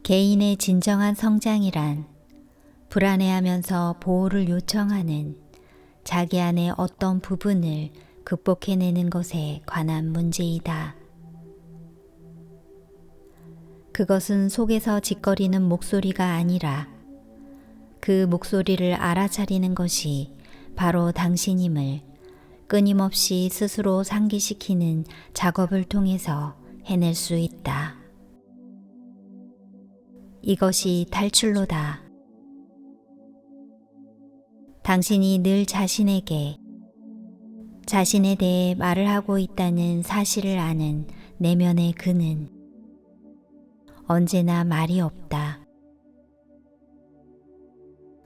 개인의 진정한 성장이란 불안해하면서 보호를 요청하는 자기 안의 어떤 부분을 극복해내는 것에 관한 문제이다. 그것은 속에서 짓거리는 목소리가 아니라 그 목소리를 알아차리는 것이 바로 당신임을 끊임없이 스스로 상기시키는 작업을 통해서 해낼 수 있다. 이것이 탈출로다. 당신이 늘 자신에게 자신에 대해 말을 하고 있다는 사실을 아는 내면의 그는 언제나 말이 없다.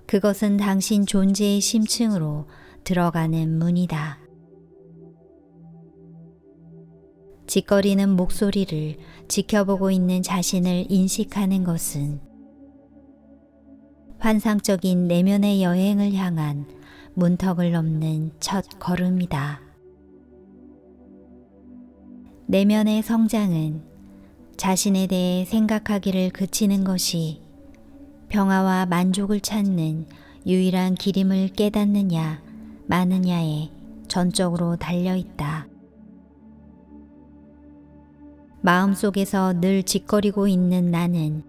그것은 당신 존재의 심층으로 들어가는 문이다. 짓거리는 목소리를 지켜보고 있는 자신을 인식하는 것은 환상적인 내면의 여행을 향한 문턱을 넘는 첫 걸음이다. 내면의 성장은 자신에 대해 생각하기를 그치는 것이 평화와 만족을 찾는 유일한 길임을 깨닫느냐 마느냐에 전적으로 달려있다. 마음속에서 늘 짓거리고 있는 나는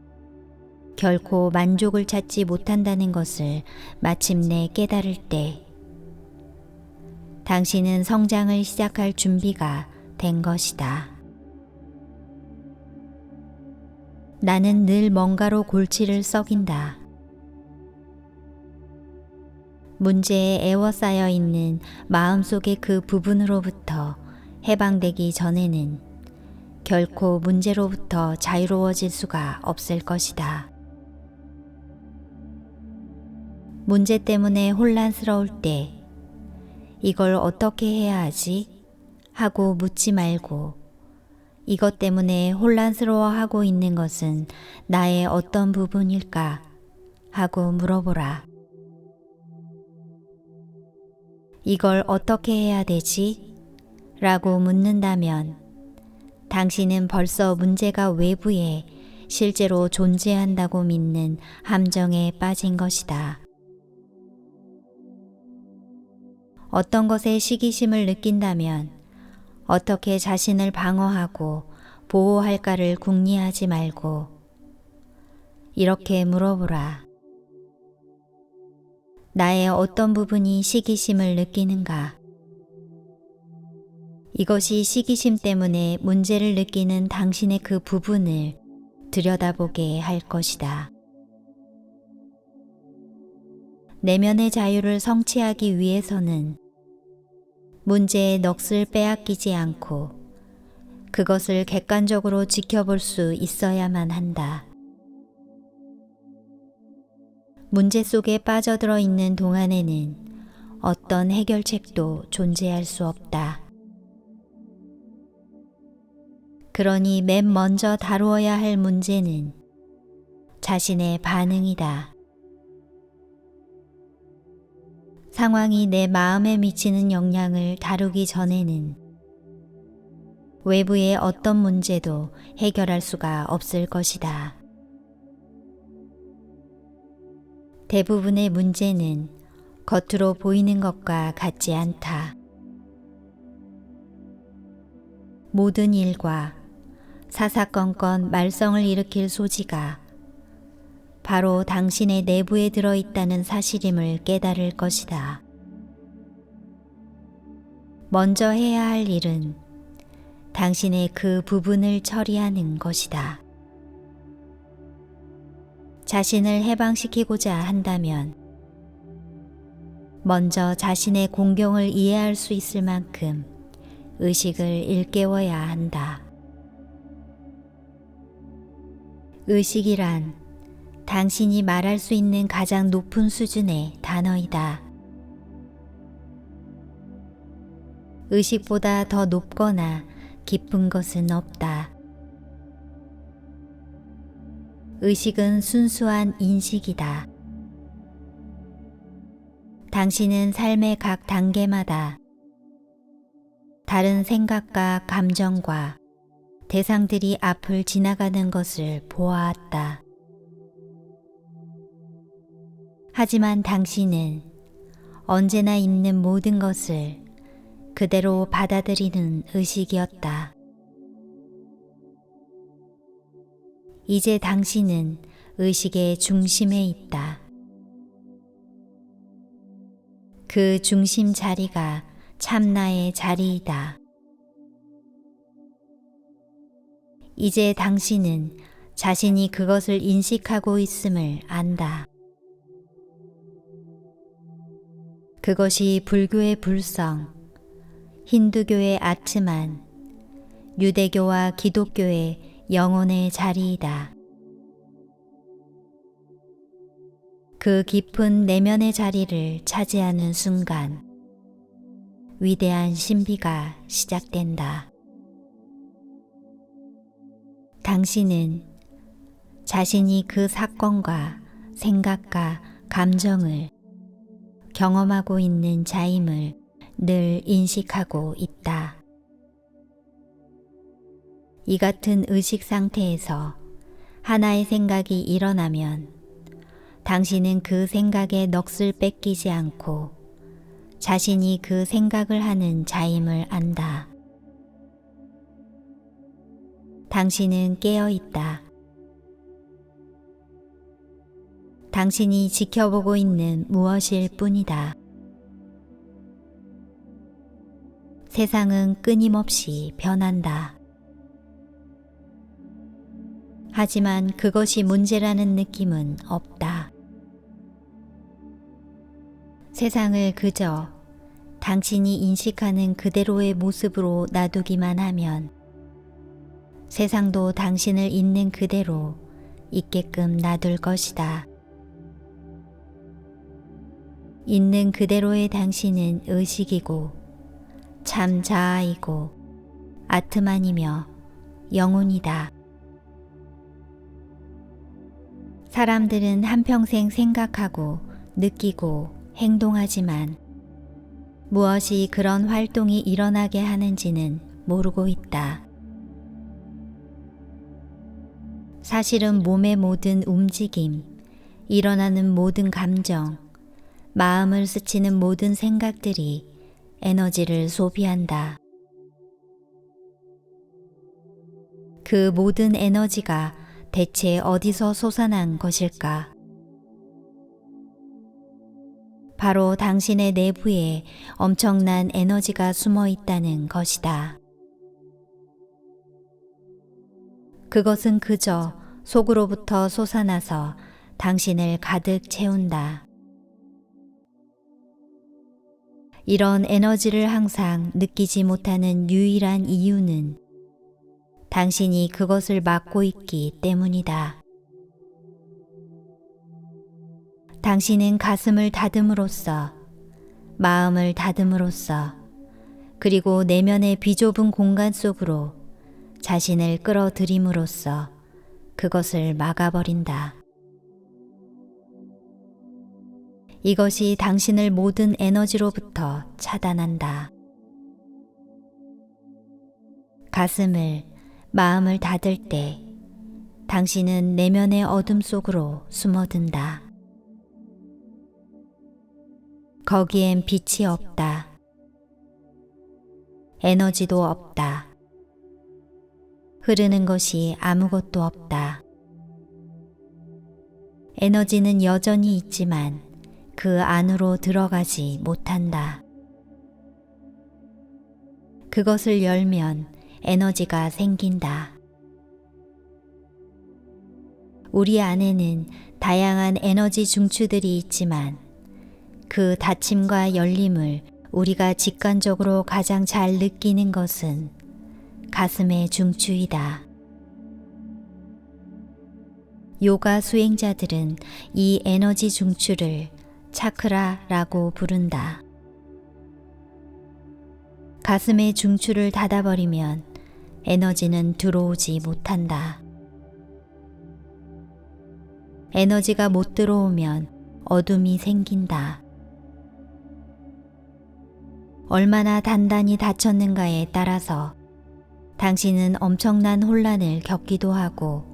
결코 만족을 찾지 못한다는 것을 마침내 깨달을 때 당신은 성장을 시작할 준비가 된 것이다. 나는 늘 뭔가로 골치를 썩인다. 문제에 애워싸여 있는 마음속의 그 부분으로부터 해방되기 전에는 결코 문제로부터 자유로워질 수가 없을 것이다. 문제 때문에 혼란스러울 때 이걸 어떻게 해야 하지? 하고 묻지 말고 이것 때문에 혼란스러워하고 있는 것은 나의 어떤 부분일까? 하고 물어보라. 이걸 어떻게 해야 되지? 라고 묻는다면 당신은 벌써 문제가 외부에 실제로 존재한다고 믿는 함정에 빠진 것이다. 어떤 것에 시기심을 느낀다면 어떻게 자신을 방어하고 보호할까를 궁리하지 말고 이렇게 물어보라. 나의 어떤 부분이 시기심을 느끼는가? 이것이 시기심 때문에 문제를 느끼는 당신의 그 부분을 들여다보게 할 것이다. 내면의 자유를 성취하기 위해서는 문제의 넋을 빼앗기지 않고 그것을 객관적으로 지켜볼 수 있어야만 한다. 문제 속에 빠져들어 있는 동안에는 어떤 해결책도 존재할 수 없다. 그러니 맨 먼저 다루어야 할 문제는 자신의 반응이다. 상황이 내 마음에 미치는 영향을 다루기 전에는 외부의 어떤 문제도 해결할 수가 없을 것이다. 대부분의 문제는 겉으로 보이는 것과 같지 않다. 모든 일과 사사건건 말썽을 일으킬 소지가 바로 당신의 내부에 들어있다는 사실임을 깨달을 것이다. 먼저 해야 할 일은 당신의 그 부분을 처리하는 것이다. 자신을 해방시키고자 한다면 먼저 자신의 공경을 이해할 수 있을 만큼 의식을 일깨워야 한다. 의식이란 당신이 말할 수 있는 가장 높은 수준의 단어이다. 의식보다 더 높거나 깊은 것은 없다. 의식은 순수한 인식이다. 당신은 삶의 각 단계마다 다른 생각과 감정과 대상들이 앞을 지나가는 것을 보아왔다. 하지만 당신은 언제나 있는 모든 것을 그대로 받아들이는 의식이었다. 이제 당신은 의식의 중심에 있다. 그 중심 자리가 참나의 자리이다. 이제 당신은 자신이 그것을 인식하고 있음을 안다. 그것이 불교의 불성, 힌두교의 아트만, 유대교와 기독교의 영혼의 자리이다. 그 깊은 내면의 자리를 차지하는 순간 위대한 신비가 시작된다. 당신은 자신이 그 사건과 생각과 감정을 경험하고 있는 자임을 늘 인식하고 있다. 이 같은 의식 상태에서 하나의 생각이 일어나면 당신은 그 생각에 넋을 뺏기지 않고 자신이 그 생각을 하는 자임을 안다. 당신은 깨어 있다. 당신이 지켜보고 있는 무엇일 뿐이다. 세상은 끊임없이 변한다. 하지만 그것이 문제라는 느낌은 없다. 세상을 그저 당신이 인식하는 그대로의 모습으로 놔두기만 하면 세상도 당신을 있는 그대로 있게끔 놔둘 것이다. 있는 그대로의 당신은 의식이고 참 자아이고 아트만이며 영혼이다. 사람들은 한평생 생각하고 느끼고 행동하지만 무엇이 그런 활동이 일어나게 하는지는 모르고 있다. 사실은 몸의 모든 움직임, 일어나는 모든 감정, 마음을 스치는 모든 생각들이 에너지를 소비한다. 그 모든 에너지가 대체 어디서 솟아난 것일까? 바로 당신의 내부에 엄청난 에너지가 숨어 있다는 것이다. 그것은 그저 속으로부터 솟아나서 당신을 가득 채운다. 이런 에너지를 항상 느끼지 못하는 유일한 이유는 당신이 그것을 막고 있기 때문이다. 당신은 가슴을 다듬으로써, 마음을 다듬으로써, 그리고 내면의 비좁은 공간 속으로 자신을 끌어들임으로써 그것을 막아버린다. 이것이 당신을 모든 에너지로부터 차단한다. 가슴을, 마음을 닫을 때 당신은 내면의 어둠 속으로 숨어든다. 거기엔 빛이 없다. 에너지도 없다. 흐르는 것이 아무것도 없다. 에너지는 여전히 있지만 그 안으로 들어가지 못한다. 그것을 열면 에너지가 생긴다. 우리 안에는 다양한 에너지 중추들이 있지만 그 닫힘과 열림을 우리가 직관적으로 가장 잘 느끼는 것은 가슴의 중추이다. 요가 수행자들은 이 에너지 중추를 차크라라고 부른다. 가슴의 중추를 닫아버리면 에너지는 들어오지 못한다. 에너지가 못 들어오면 어둠이 생긴다. 얼마나 단단히 닫혔는가에 따라서 당신은 엄청난 혼란을 겪기도 하고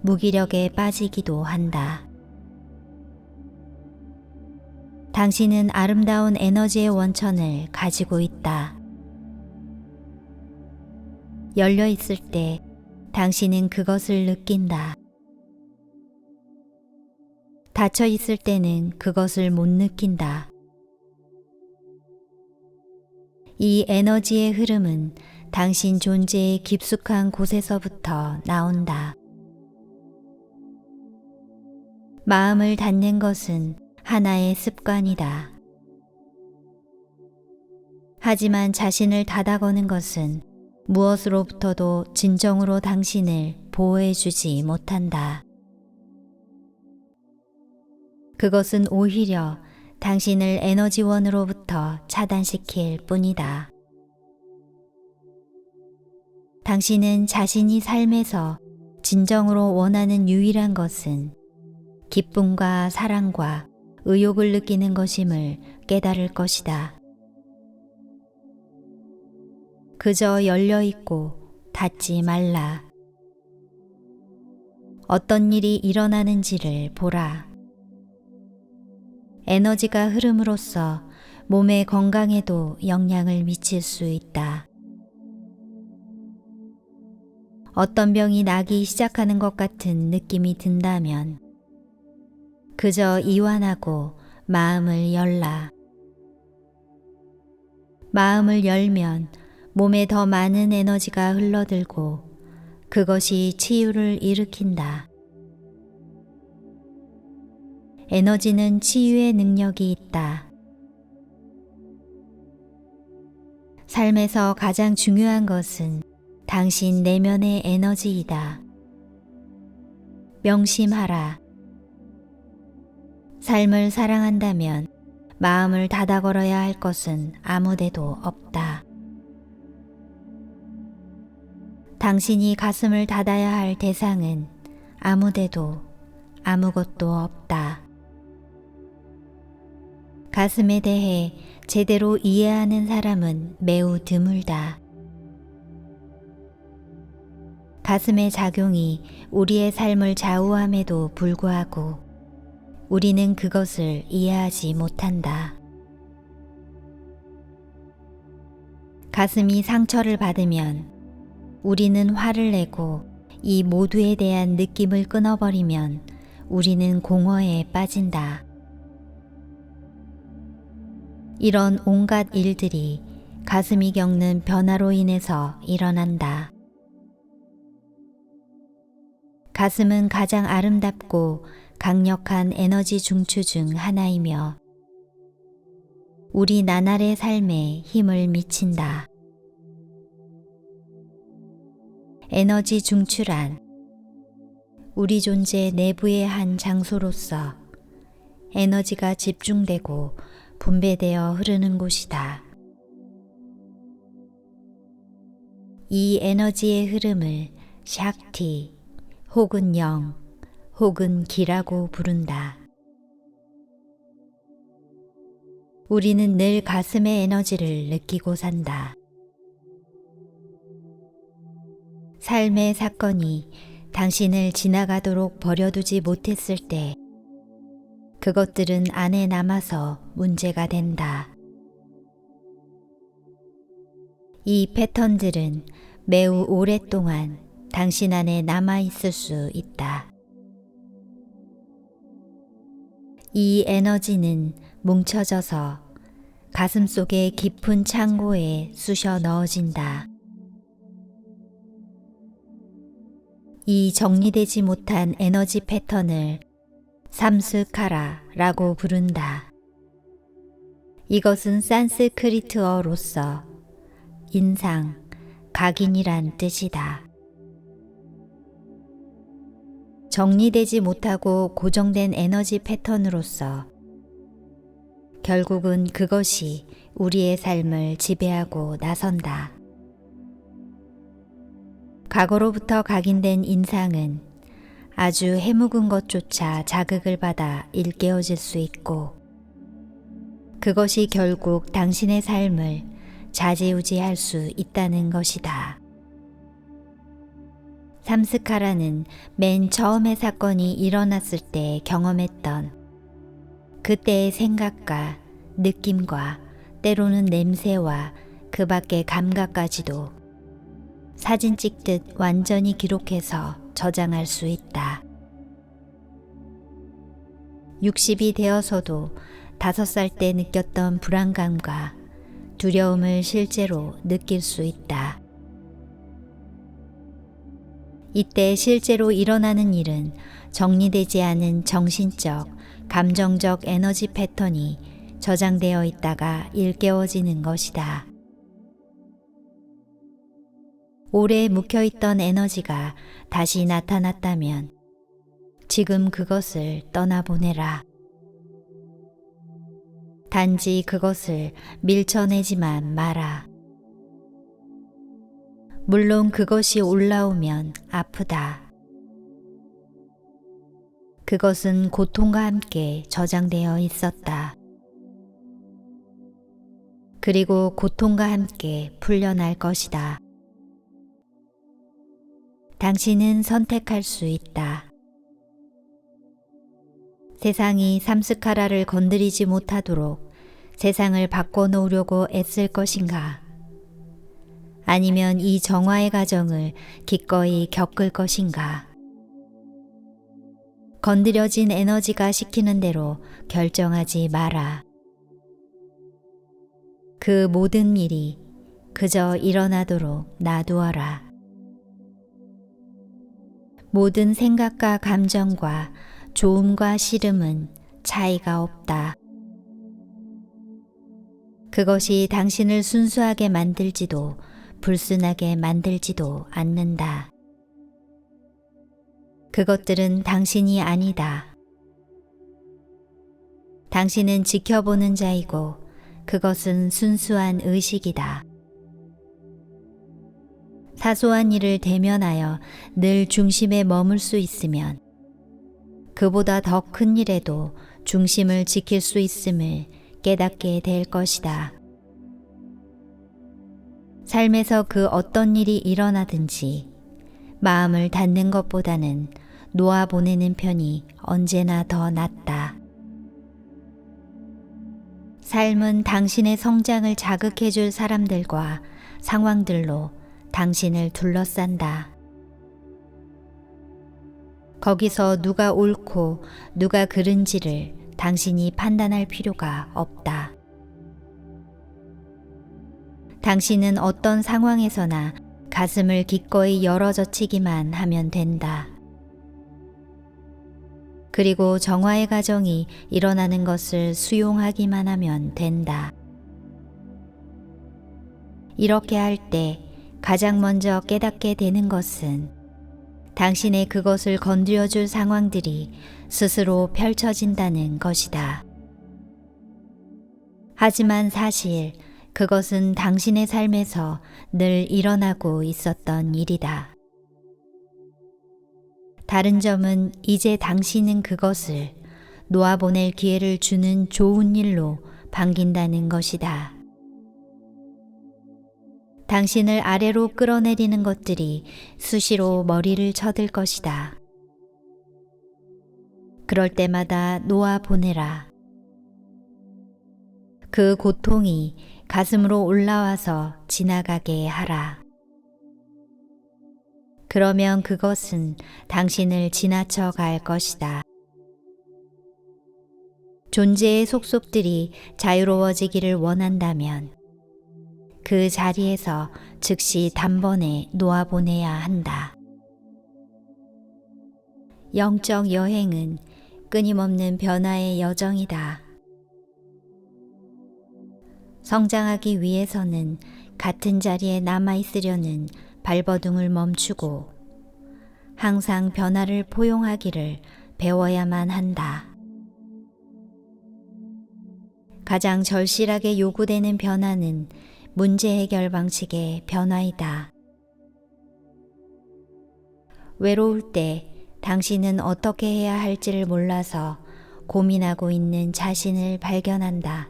무기력에 빠지기도 한다. 당신은 아름다운 에너지의 원천을 가지고 있다. 열려 있을 때 당신은 그것을 느낀다. 닫혀 있을 때는 그것을 못 느낀다. 이 에너지의 흐름은 당신 존재의 깊숙한 곳에서부터 나온다. 마음을 닫는 것은 하나의 습관이다. 하지만 자신을 닫아거는 것은 무엇으로부터도 진정으로 당신을 보호해주지 못한다. 그것은 오히려 당신을 에너지원으로부터 차단시킬 뿐이다. 당신은 자신이 삶에서 진정으로 원하는 유일한 것은 기쁨과 사랑과 의욕을 느끼는 것임을 깨달을 것이다. 그저 열려있고 닫지 말라. 어떤 일이 일어나는지를 보라. 에너지가 흐름으로써 몸의 건강에도 영향을 미칠 수 있다. 어떤 병이 나기 시작하는 것 같은 느낌이 든다면 그저 이완하고 마음을 열라. 마음을 열면 몸에 더 많은 에너지가 흘러들고 그것이 치유를 일으킨다. 에너지는 치유의 능력이 있다. 삶에서 가장 중요한 것은 당신 내면의 에너지이다. 명심하라. 삶을 사랑한다면 마음을 닫아 걸어야 할 것은 아무데도 없다. 당신이 가슴을 닫아야 할 대상은 아무데도 아무것도 없다. 가슴에 대해 제대로 이해하는 사람은 매우 드물다. 가슴의 작용이 우리의 삶을 좌우함에도 불구하고 우리는 그것을 이해하지 못한다. 가슴이 상처를 받으면 우리는 화를 내고 이 모두에 대한 느낌을 끊어버리면 우리는 공허에 빠진다. 이런 온갖 일들이 가슴이 겪는 변화로 인해서 일어난다. 가슴은 가장 아름답고 강력한 에너지 중추 중 하나이며 우리 나날의 삶에 힘을 미친다. 에너지 중추란 우리 존재 내부의 한 장소로서 에너지가 집중되고 분배되어 흐르는 곳이다. 이 에너지의 흐름을 샥티 혹은 영 혹은 기라고 부른다. 우리는 늘 가슴의 에너지를 느끼고 산다. 삶의 사건이 당신을 지나가도록 버려두지 못했을 때 그것들은 안에 남아서 문제가 된다. 이 패턴들은 매우 오랫동안 당신 안에 남아있을 수 있다. 이 에너지는 뭉쳐져서 가슴 속의 깊은 창고에 쑤셔 넣어진다. 이 정리되지 못한 에너지 패턴을 삼스카라라고 부른다. 이것은 산스크리트어로서 인상, 각인이란 뜻이다. 정리되지 못하고 고정된 에너지 패턴으로서 결국은 그것이 우리의 삶을 지배하고 나선다. 과거로부터 각인된 인상은 아주 해묵은 것조차 자극을 받아 일깨워질 수 있고 그것이 결국 당신의 삶을 좌지우지할 수 있다는 것이다. 삼스카라는 맨 처음의 사건이 일어났을 때 경험했던 그때의 생각과 느낌과 때로는 냄새와 그 밖의 감각까지도 사진 찍듯 완전히 기록해서 저장할 수 있다. 60이 되어서도 5살 때 느꼈던 불안감과 두려움을 실제로 느낄 수 있다. 이때 실제로 일어나는 일은 정리되지 않은 정신적, 감정적 에너지 패턴이 저장되어 있다가 일깨워지는 것이다. 오래 묵혀있던 에너지가 다시 나타났다면 지금 그것을 떠나보내라. 단지 그것을 밀쳐내지만 마라. 물론 그것이 올라오면 아프다. 그것은 고통과 함께 저장되어 있었다. 그리고 고통과 함께 풀려날 것이다. 당신은 선택할 수 있다. 세상이 삼스카라를 건드리지 못하도록 세상을 바꿔놓으려고 애쓸 것인가? 아니면 이 정화의 과정을 기꺼이 겪을 것인가? 건드려진 에너지가 시키는 대로 결정하지 마라. 그 모든 일이 그저 일어나도록 놔두어라. 모든 생각과 감정과 좋음과 싫음은 차이가 없다. 그것이 당신을 순수하게 만들지도 불순하게 만들지도 않는다. 그것들은 당신이 아니다. 당신은 지켜보는 자이고 그것은 순수한 의식이다. 사소한 일을 대면하여 늘 중심에 머물 수 있으면 그보다 더 큰 일에도 중심을 지킬 수 있음을 깨닫게 될 것이다. 삶에서 그 어떤 일이 일어나든지 마음을 닫는 것보다는 놓아보내는 편이 언제나 더 낫다. 삶은 당신의 성장을 자극해줄 사람들과 상황들로 당신을 둘러싼다. 거기서 누가 옳고 누가 그른지를 당신이 판단할 필요가 없다. 당신은 어떤 상황에서나 가슴을 기꺼이 열어젖히기만 하면 된다. 그리고 정화의 과정이 일어나는 것을 수용하기만 하면 된다. 이렇게 할 때 가장 먼저 깨닫게 되는 것은 당신의 그것을 건드려줄 상황들이 스스로 펼쳐진다는 것이다. 하지만 사실 그것은 당신의 삶에서 늘 일어나고 있었던 일이다. 다른 점은 이제 당신은 그것을 놓아보낼 기회를 주는 좋은 일로 반긴다는 것이다. 당신을 아래로 끌어내리는 것들이 수시로 머리를 쳐들 것이다. 그럴 때마다 놓아보내라. 그 고통이 가슴으로 올라와서 지나가게 하라. 그러면 그것은 당신을 지나쳐 갈 것이다. 존재의 속속들이 자유로워지기를 원한다면 그 자리에서 즉시 단번에 놓아보내야 한다. 영적 여행은 끊임없는 변화의 여정이다. 성장하기 위해서는 같은 자리에 남아있으려는 발버둥을 멈추고 항상 변화를 포용하기를 배워야만 한다. 가장 절실하게 요구되는 변화는 문제 해결 방식의 변화이다. 외로울 때 당신은 어떻게 해야 할지를 몰라서 고민하고 있는 자신을 발견한다.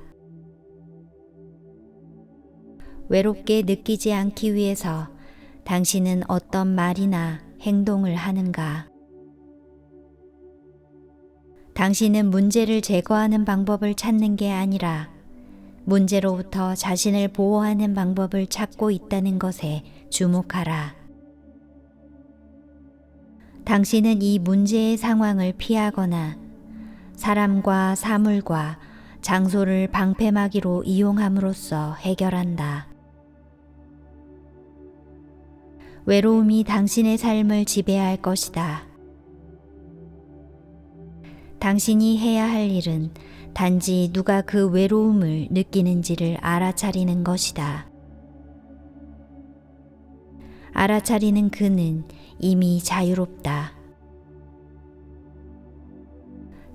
외롭게 느끼지 않기 위해서 당신은 어떤 말이나 행동을 하는가? 당신은 문제를 제거하는 방법을 찾는 게 아니라 문제로부터 자신을 보호하는 방법을 찾고 있다는 것에 주목하라. 당신은 이 문제의 상황을 피하거나 사람과 사물과 장소를 방패막이로 이용함으로써 해결한다. 외로움이 당신의 삶을 지배할 것이다. 당신이 해야 할 일은 단지 누가 그 외로움을 느끼는지를 알아차리는 것이다. 알아차리는 그는 이미 자유롭다.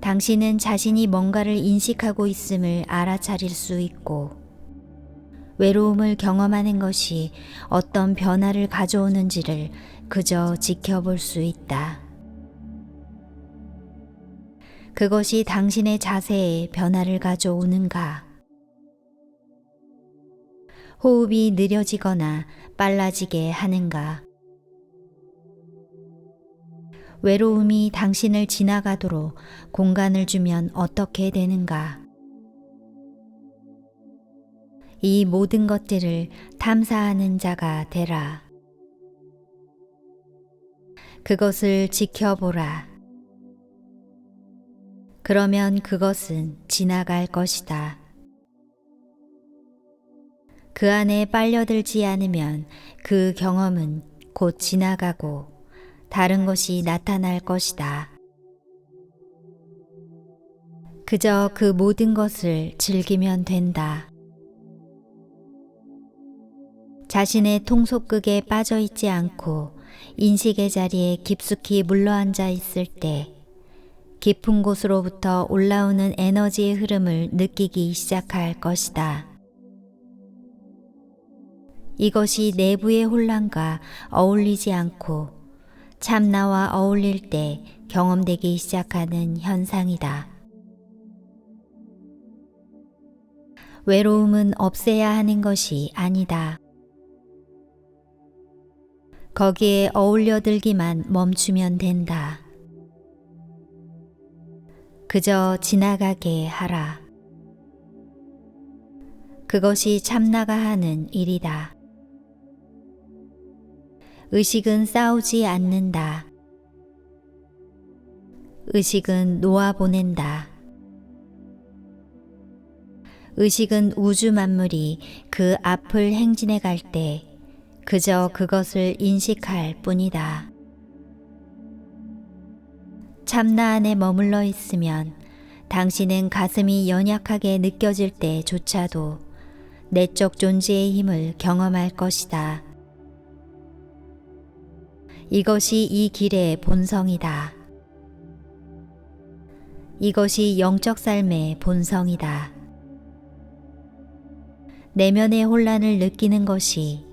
당신은 자신이 뭔가를 인식하고 있음을 알아차릴 수 있고, 외로움을 경험하는 것이 어떤 변화를 가져오는지를 그저 지켜볼 수 있다. 그것이 당신의 자세에 변화를 가져오는가? 호흡이 느려지거나 빨라지게 하는가? 외로움이 당신을 지나가도록 공간을 주면 어떻게 되는가? 이 모든 것들을 탐사하는 자가 되라. 그것을 지켜보라. 그러면 그것은 지나갈 것이다. 그 안에 빨려들지 않으면 그 경험은 곧 지나가고 다른 것이 나타날 것이다. 그저 그 모든 것을 즐기면 된다. 자신의 통속극에 빠져 있지 않고 인식의 자리에 깊숙이 물러앉아 있을 때 깊은 곳으로부터 올라오는 에너지의 흐름을 느끼기 시작할 것이다. 이것이 내부의 혼란과 어울리지 않고 참나와 어울릴 때 경험되기 시작하는 현상이다. 외로움은 없애야 하는 것이 아니다. 거기에 어울려들기만 멈추면 된다. 그저 지나가게 하라. 그것이 참나가 하는 일이다. 의식은 싸우지 않는다. 의식은 놓아보낸다. 의식은 우주 만물이 그 앞을 행진해 갈 때 그저 그것을 인식할 뿐이다. 참나 안에 머물러 있으면 당신은 가슴이 연약하게 느껴질 때조차도 내적 존재의 힘을 경험할 것이다. 이것이 이 길의 본성이다. 이것이 영적 삶의 본성이다. 내면의 혼란을 느끼는 것이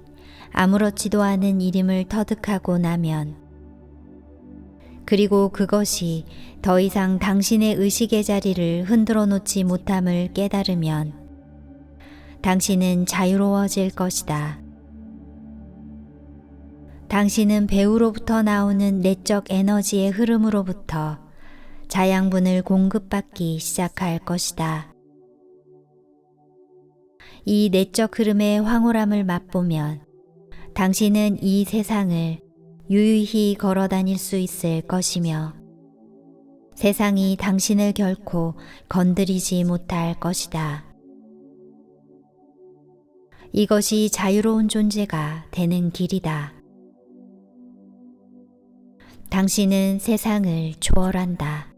아무렇지도 않은 일임을 터득하고 나면, 그리고 그것이 더 이상 당신의 의식의 자리를 흔들어 놓지 못함을 깨달으면 당신은 자유로워질 것이다. 당신은 배우로부터 나오는 내적 에너지의 흐름으로부터 자양분을 공급받기 시작할 것이다. 이 내적 흐름의 황홀함을 맛보면 당신은 이 세상을 유유히 걸어 다닐 수 있을 것이며 세상이 당신을 결코 건드리지 못할 것이다. 이것이 자유로운 존재가 되는 길이다. 당신은 세상을 초월한다.